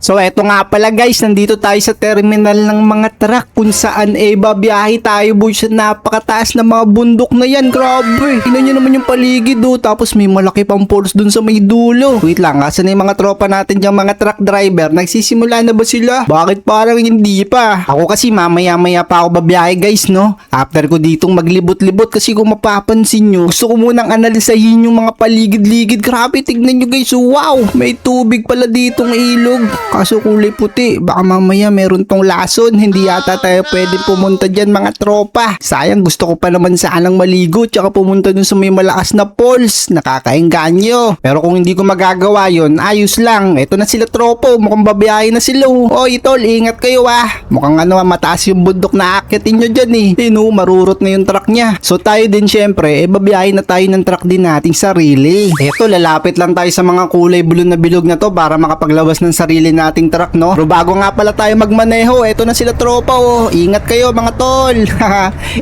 So eto nga pala guys, nandito tayo sa terminal ng mga truck kung saan babiyahe tayo boy sa napakataas na mga bundok na yan. Grabe, tingnan nyo naman yung paligid tapos may malaki pang falls dun sa may dulo. Wait lang, asan na yung mga tropa natin dyan, mga truck driver? Nagsisimula na ba sila? Bakit parang hindi pa? Ako kasi mamaya pa ako babiyahe guys, no? After ko ditong maglibot-libot, kasi kung mapapansin nyo, gusto ko munang analisahin yung mga paligid-ligid. Grabe, tignan nyo guys, wow, may tubig pala ditong ilog. Kaso kulay puti, baka mamaya meron tong lason. Hindi yata tayo pwede pumunta dyan mga tropa. Sayang, gusto ko pa naman sanang maligo tsaka pumunta dun sa may malakas na falls. Nakakaengganyo. Pero kung hindi ko magagawa yon, ayos lang. Eto na sila tropa, mukhang babiyahe na sila. Oy tol, ingat kayo Mukhang mataas yung bundok na akyatin nyo dyan marurot na yung truck niya. So tayo din syempre, babiyahe na tayo ng truck din nating sarili. Eto, lalapit lang tayo sa mga kulay blue na bilog na to para makapaglabas ng sarili nating truck, no? Pero bago nga pala tayo magmaneho, eto na sila tropa, Ingat kayo mga tol.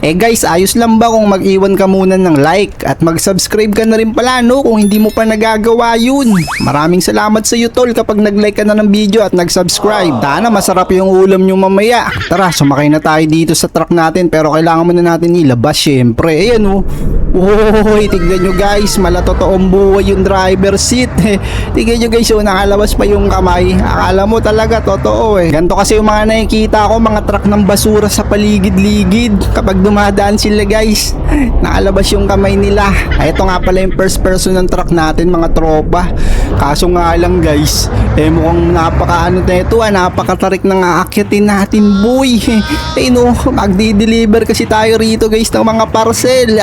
Guys, ayos lang ba kung mag-iwan ka muna ng like at mag-subscribe ka na rin pala, no? Kung hindi mo pa nagagawa yun. Maraming salamat sa iyo tol kapag nag-like ka na ng video at nag-subscribe. Sana masarap yung ulam nyo mamaya. Tara, sumakay na tayo dito sa truck natin, pero kailangan muna natin ilabas syempre. Ayan Uy, tignan nyo guys, malatotoong buhay yung driver seat. Tignan nyo guys, nakalabas pa yung kamay. Akala mo talaga totoo Ganto kasi yung mga nakikita ko, mga truck ng basura sa paligid-ligid. Kapag dumadaan sila guys, nakalabas yung kamay nila. Ito nga pala yung first person ng truck natin mga tropa. Kaso nga lang guys, mukhang napakatarik ng aakyatin natin boy. Magdi-deliver kasi tayo rito guys ng mga parcel.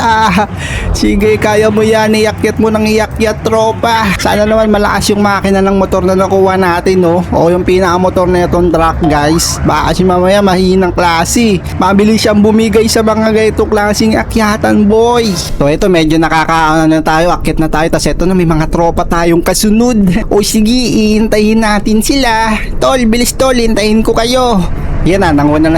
Sige, kaya mo yan, iakyat mo ng iakyat tropa. Sana naman malakas yung makina ng motor na nakuha natin o yung pinakamotor na itong truck guys. Baka kasi mamaya mahinang klase, mabilis siyang bumigay sa mga ganitong klaseng akyatan boy. So ito, medyo nakakaano na tayo, akyat na tayo. Tas ito na, may mga tropa tayong kasunod. Sige, iintayin natin sila. Tol, bilis tol, hintayin ko kayo. Yan nanguna na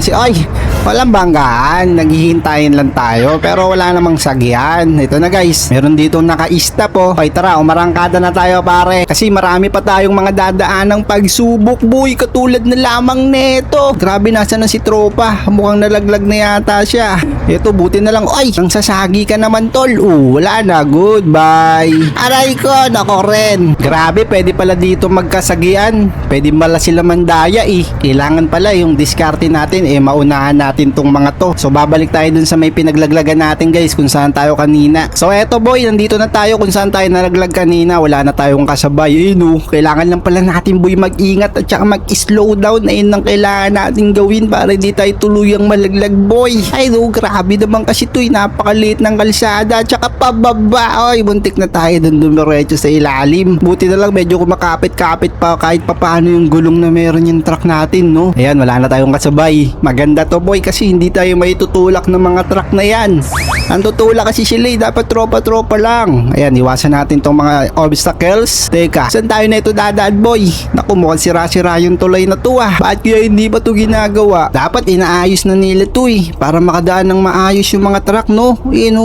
walang banggaan, naghihintayin lang tayo pero wala namang sagyan. Ito na guys, meron dito naka-stop Okay, tara, umarangkada na tayo pare. Kasi marami pa tayong mga dadaanang pagsubok boy, katulad na lamang neto. Grabe, nasa na si tropa? Mukhang nalaglag na yata siya. Ito, buti na lang. Nang sasagi ka naman tol. Wala na, goodbye. Aray ko, nako rin. Grabe, pwede pala dito magkasagian. Pwede pala sila mandaya Kailangan pala yung diskarte natin maunahan natin tong mga to. So babalik tayo dun sa may pinaglaglagan natin guys, kung saan tayo kanina. So eto boy, nandito na tayo kung saan tayo nalaglag kanina. Wala na tayong kasabay. Kailangan lang pala natin boy mag-ingat at saka mag-slow down. Ayun ang kailangan natin gawin para hindi tayo tuluyang malaglag boy. Grabe naman kasi napakaliit ng kalsada at saka pababa. Buntik na tayo dun dumiretso sa ilalim. Buti na lang medyo kumakapit-kapit pa kahit papaano yung gulong na meron yung truck natin, no? Ayan, wala na tayong kasabay. Maganda to boy kasi hindi tayo maitutulak ng mga truck na yan. Ang tutulak kasi sila dapat tropa-tropa lang. Ayan, iwasan natin tong mga obstacles. Teka, saan tayo na ito dadaan boy? Naku, mukhang sira-sira yung tulay na to Bakit kaya hindi pa to ginagawa? Dapat inaayos na nila to para makadaan ng maayos yung mga truck, no?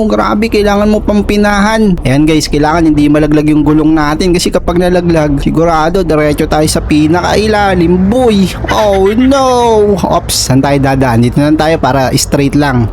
Grabe, kailangan mo pang pinahan. Ayan guys, kailangan hindi malaglag yung gulong natin kasi kapag nalaglag, sigurado diretso tayo sa pinakailalim boy. Oh no! Ops, saan tayo dadaan? Dito na tayo para straight lang.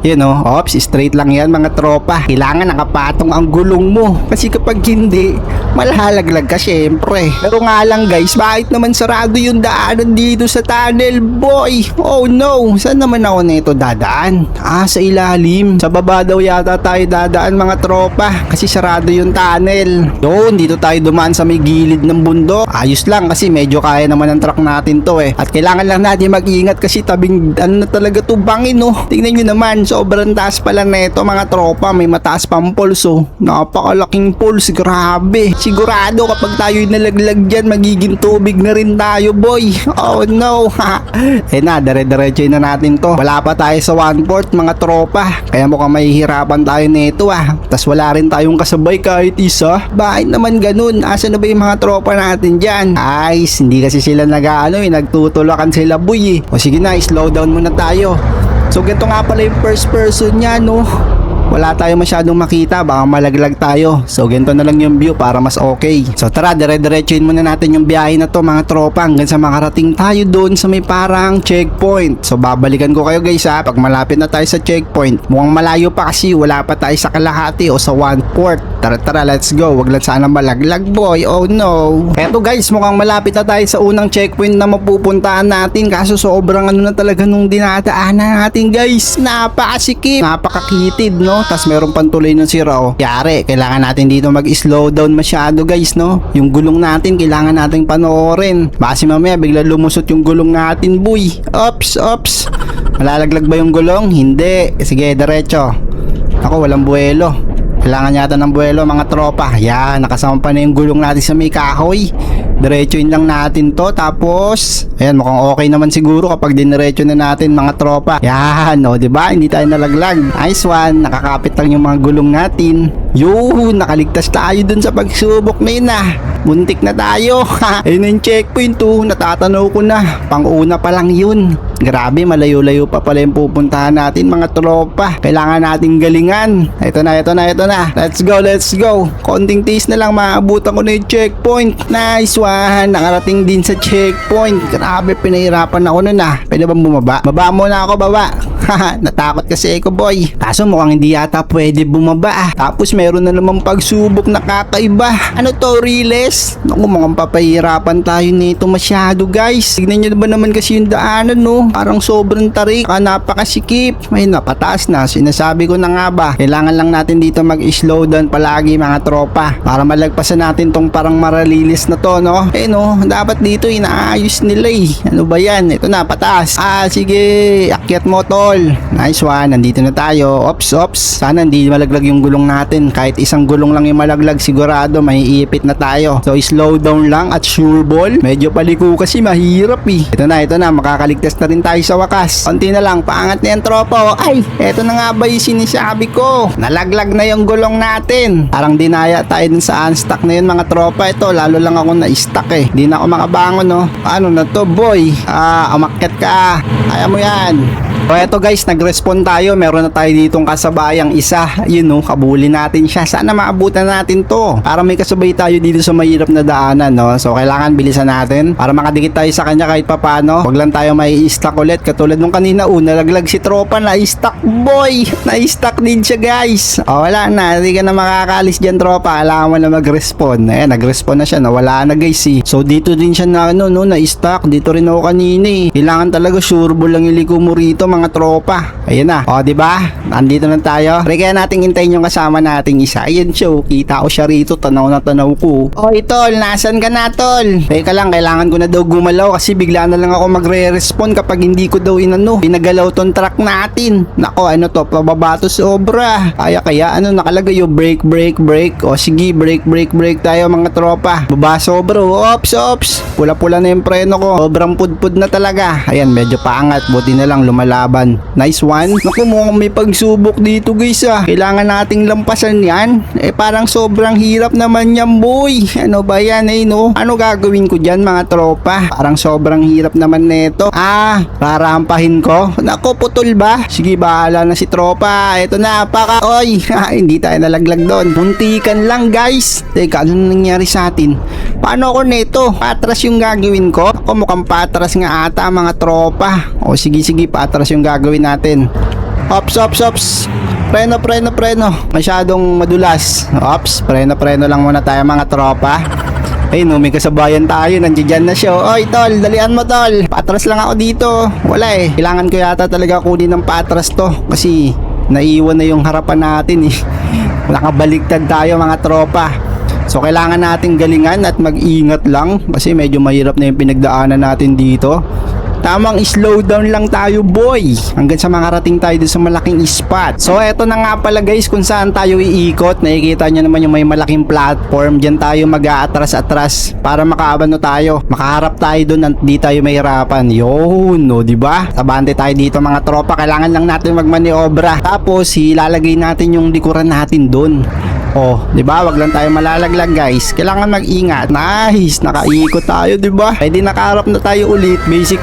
Ops, straight lang yan mga tropa. Kailangan nakapatong ang gulong mo. Kasi kapag hindi, malahalaglag ka syempre. Pero nga lang guys, bakit naman sarado yung daanan dito sa tunnel boy? Oh no, saan naman ako nito dadaan? Sa ilalim. Sa baba daw yata tayo dadaan mga tropa kasi sarado yung tunnel. Dito tayo dumaan sa may gilid ng bundok. Ayos lang kasi medyo kaya naman ang truck natin to At kailangan lang natin mag-ingat kasi tabing na talaga to, bangin Tingnan nyo naman, sobrang taas pala neto mga tropa. May mataas pang pulse napakalaking pulse, grabe. Sigurado kapag tayo nalaglag dyan, magiging tubig na rin tayo boy. Oh no. Dire-diretso na natin to. Wala pa tayo sa 1/4 mga tropa, kaya mukhang mahihirapan tayo nito Tas wala rin tayong kasabay kahit isa. Bakit naman ganun? Asa na ba yung mga tropa natin dyan? Hindi kasi sila nagtutulakan sila boy. Sige na, slow down muna tayo. So ganito nga pala yung first person niya wala tayo masyadong makita, baka malaglag tayo. So ganito na lang yung view para mas okay. So tara, dire-diretsuhin muna natin yung biyahe na to mga tropa hanggang sa makarating tayo doon sa may parang checkpoint. So babalikan ko kayo guys ha pag malapit na tayo sa checkpoint. Mukhang malayo pa kasi wala pa tayo sa kalahati o sa 1/4. Tara, let's go. Wag lang sana malaglag boy. Oh no. Eto guys, mukhang malapit na tayo sa unang checkpoint na mapupuntahan natin, kaso sobrang ano na talaga nung dinadaanan natin guys. Napakasikip, napakakitid no. Tas meron pang tuloy ng sira oh. Yari, kailangan natin dito mag-slow down masyado guys no. Yung gulong natin kailangan nating panoorin. Baka mamaya bigla lumusot yung gulong natin boy. Ops. Malalaglag ba yung gulong? Hindi. Sige, diretso. Ako, walang buwelo. Kailangan yata ng buwelo mga tropa. Yan, nakasama pa na yung gulong natin sa may kahoy. Diretsuin lang natin to. Tapos, ayan, mukhang okay naman siguro kapag diniretso na natin mga tropa. Yan, o, diba? Hindi tayo nalaglag. Nice one. Nakakapit lang yung mga gulong natin. Yun, nakaligtas tayo dun sa pagsubok na yun Muntik na tayo. Ayun na yung checkpoint to. Natatanaw ko na. Pang-una pa lang yun. Grabe, malayo-layo pa pala yung pupuntahan natin mga tropa. Kailangan nating galingan. Ito na. Let's go. Konting taste na lang, maabutan ko na yung checkpoint. Nice one. Nakarating din sa checkpoint. Grabe, pinahirapan ako nun Pwede bang bumaba? Baba muna ako, baba. Natakot kasi ako boy. Kaso mukhang hindi yata pwede bumaba Tapos meron na namang pagsubok na kakaiba. Ano to, Riles? Naku, mukhang papahirapan tayo nito masyado guys. Tignan nyo ba naman kasi yung daanan no. Parang sobrang tarik, napakasikip. May napataas na, sinasabi ko na nga ba. Kailangan lang natin dito mag-slow down palagi mga tropa para malagpasan natin tong parang maralilis na to no. No, dapat dito inaayos nila Ano ba yan? Ito na, pataas. Sige, akyat mo tol. Nice one, nandito na tayo. Ops. Sana hindi malaglag yung gulong natin. Kahit isang gulong lang yung malaglag, sigurado may iipit na tayo. So slow down lang at sure ball. Medyo paliko kasi mahirap Ito na, makakaligtas na rin tayo sa wakas. Konti na lang, paangat na yan tropa. Ay, eto na nga ba yung sinasabi ko. Nalaglag na yung gulong natin. Parang dinaya tayo dun sa unstuck na yun mga tropa. Ito, lalo lang ako na-stuck Hindi na ako makabangon no. Ano na to boy? Umakyat ka. Kaya mo yan. So eto guys, nag-respond tayo. Meron na tayo ditong kasabayang isa. Yun no, kabuli natin siya. Sana maabutan natin to. Para may kasabay tayo dito sa mahirap na daanan no. So kailangan bilisan natin para makadikit tayo sa kanya kahit papano. Huwag lang tayo may stuck ulit. Katulad nung kanina nalaglag si tropa, na-stuck boy. Na-stuck din siya guys. Wala na, hindi ka na makakalis dyan tropa. Kailangan mo na mag-respond. Nag-respond na siya. Nawala na guys So dito din siya na-stuck. Dito rin ako kanina Kailangan talaga sure ball lang iliko mo rito mga tropa. Ayan na. Diba? Nandito na tayo. Kaya nating hintayin yung kasama nating isa. Ayan siya. Kita ko siya rito. Tanaw na tanaw ko. Tol, nasan ka na tol? Teka lang, kailangan ko na daw gumalaw kasi bigla na lang ako magre-respond kapag hindi ko daw pinagalaw tong truck natin. Nako, ano to? Pababa to sobra. Kaya nakalagay yung brake. Sige, brake tayo mga tropa. Baba sobra. Ops. Pula-pula na yung preno ko. Sobrang pudpud na talaga. Ayan, medyo paangat. Buti na lang lumalaban. Nice one. Naku, mukhang may pagsubok dito guys Kailangan nating lampasan yan. Parang sobrang hirap naman yan boy. Ano ba yan no? Ano gagawin ko dyan mga tropa? Parang sobrang hirap naman neto. Rarampahin ko. Naku, putol ba? Sige, bahala na si tropa. Ito na, hindi tayo nalaglag doon. Muntikan lang guys. Teka, ano nangyari sa atin? Paano ako neto? Patras yung gagawin ko? Ako mukhang patras nga ata mga tropa. Sige, patras yung gagawin natin. Ops. Preno. Masyadong madulas. Ops, preno lang muna tayo mga tropa. May kasabayan tayo. Nandiyan na siya. Tol, dalian mo tol. Patras lang ako dito. Wala Kailangan ko yata talaga kunin ng patras to. Kasi naiwan na yung harapan natin Nakabaligtad tayo mga tropa. So kailangan nating galingan at mag-ingat lang. Kasi medyo mahirap na yung pinagdaanan natin dito. Tamang slow down lang tayo boy hanggang sa makarating tayo dun sa malaking spot. So eto na nga pala guys kung saan tayo iikot. Nakikita nyo naman yung may malaking platform. Diyan tayo mag-aatras-atras para makaabano tayo. Makaharap tayo dun at di tayo mahirapan. Yun diba? Sabante tayo dito mga tropa. Kailangan lang natin magmaniobra. Tapos ilalagay natin yung likuran natin dun. Oh, di ba? Wag lang tayo malalaglag guys. Kailangan mag-ingat. Nice, nakaikot tayo, di ba? Pwede nakaharap na tayo ulit. Basic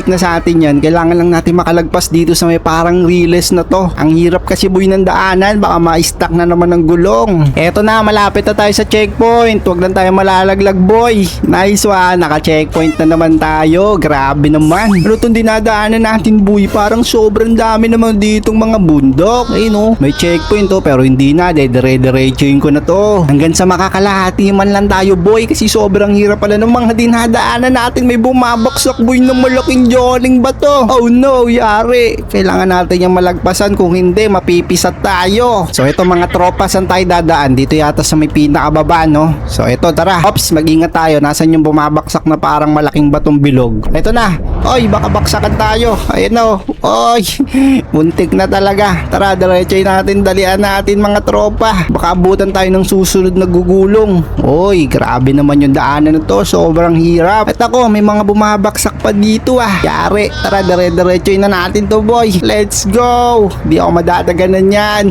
na sa atin yan. Kailangan lang natin makalagpas dito sa may parang riles na to. Ang hirap kasi boy ng daanan. Baka ma-stuck na naman ng gulong. Eto na, malapit na tayo sa checkpoint. Wag lang tayo malalaglag boy. Nice one, naka-checkpoint na naman tayo. Grabe naman. Ano itong dinadaanan natin boy? Parang sobrang dami naman ditong mga bundok. Eh no, may checkpoint to pero hindi na. Dire-diretsuin ko na to. Hanggang sa makakalahati man lang tayo boy. Kasi sobrang hirap pala ng mga dinadaanan natin. May bumabaksak boy ng malaking joling bato. Oh no, yari. Kailangan natin yung malagpasan. Kung hindi, mapipisat tayo. So ito mga tropa, saan tayo dadaan? Dito yata sa may pinakababa no. So ito, tara. Ops, mag-ingat tayo. Nasaan yung bumabaksak na parang malaking batong bilog? Ito na. Oy, baka baksakan tayo. Ayun o. Oy, muntik na talaga. Tara, diretsoy natin. Dalian natin mga tropa. Baka abutan tayo ng susunod na gugulong. Oy, grabe naman yung daanan na to. Sobrang hirap. At ako, may mga bumabaksak pa dito ah. Yari. Tara, dire-diretsoy na natin to boy. Let's go. Di ako madadaganan yan.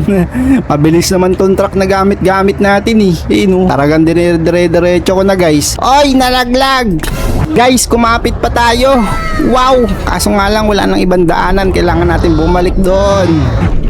Mabilis naman tong truck na gamit-gamit natin eh. No? Taragang dire-diretso ko na guys. Oy, nalaglag. Guys, kumapit pa tayo. Wow, kaso nga lang wala nang ibang daanan. Kailangan natin bumalik doon.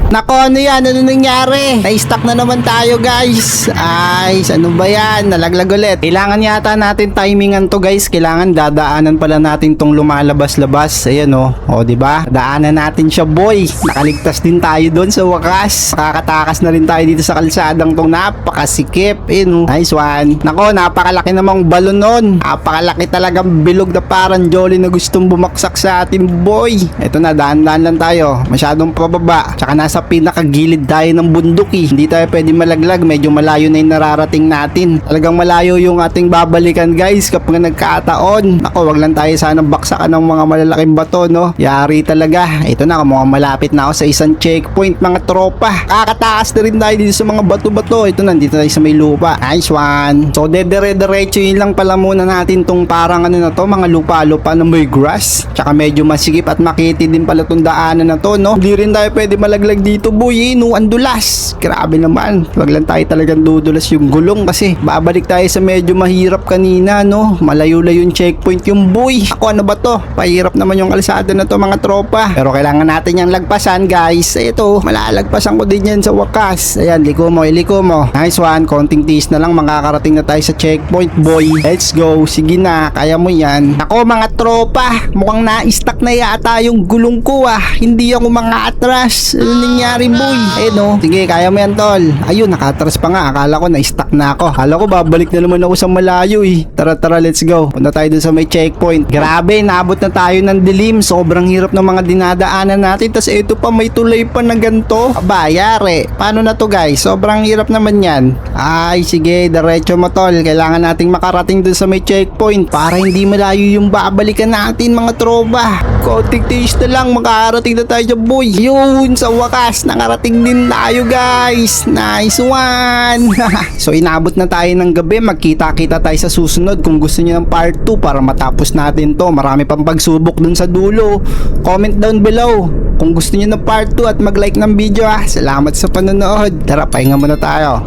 Nako, ano yan? Ano nangyari? Na-stuck na naman tayo guys. Ay, ano ba yan? Nalaglag ulit. Kailangan yata natin timingan to guys. Kailangan dadaanan pala natin tong lumalabas-labas. Ayan o. O, diba? Daanan natin siya boy. Nakaligtas din tayo doon sa wakas. Makakatakas na rin tayo dito sa kalsadang tong napakasikip. Ayan o. Nice one. Nako, napakalaki namang balon nun. Napakalaki talagang bilog na parang jolly na gustong bumaksak sa atin boy. Ito na, daan-daan lang tayo. Masyadong pababa. Tsaka nasa pinakagilid tayo ng bundok eh. Hindi tayo pwede malaglag. Medyo malayo na yung nararating natin. Talagang malayo yung ating babalikan guys kapag nagkataon. Ako, wag lang tayo sana baksakan ng mga malalaking bato no. Yari talaga. Ito na, mukhang malapit na ako sa isang checkpoint mga tropa. Kakataas na rin tayo dito sa mga bato-bato. Ito, nandito tayo sa may lupa. Nice one. So, dedire-diretso yun lang pala muna natin tong parang ano na to, mga lupa-lupa na may grass. Tsaka medyo masikip at makiti din pala tong daanan na to no. Hindi rin tayo pwede malaglag dito boy, no, ang dulas. Grabe naman. Wag lang tayo talagang dudulas yung gulong kasi babalik tayo sa medyo mahirap kanina, no. Malayo-layo yung checkpoint yung boy. Ako, ano ba to? Pahirap naman yung kalsada na to mga tropa. Pero kailangan natin yung lagpasan guys. Ito, malalagpasan ko din yan sa wakas. Ayan, liko mo, iliko mo. Nice one. Konting tiis na lang, makakarating na tayo sa checkpoint boy. Let's go. Sige na, kaya mo yan. Ako mga tropa, mukhang na-stuck na yata yung gulong ko ah. Hindi ako mga atras. Ano nangyari boy? Eh no, sige, kaya mo yan tol. Ayun, nakatras pa nga. Akala ko na-stuck na ako. Akala ko babalik na naman ako sa malayo eh. Tara, let's go. Punta tayo dun sa may checkpoint. Grabe, naabot na tayo ng dilim. Sobrang hirap ng mga dinadaanan natin. Tas ito pa, may tulay pa na ganito. Aba, yari. Paano na to guys? Sobrang hirap naman yan. Ay, sige, diretso mo tol. Kailangan nating makarating dun sa may checkpoint para hindi malayo yung babalikan natin mga tropa. Konting tiis na lang, makakarating na tayo dyan boy. Yun, sa wakas, nakarating din tayo guys. Nice one. So inabot na tayo ng gabi. Magkita-kita tayo sa susunod. Kung gusto niyo ng part 2 para matapos natin to, marami pang pagsubok dun sa dulo. Comment down below kung gusto niyo ng part 2 at mag-like ng video ah. Salamat sa panonood. Tara, pahinga muna tayo.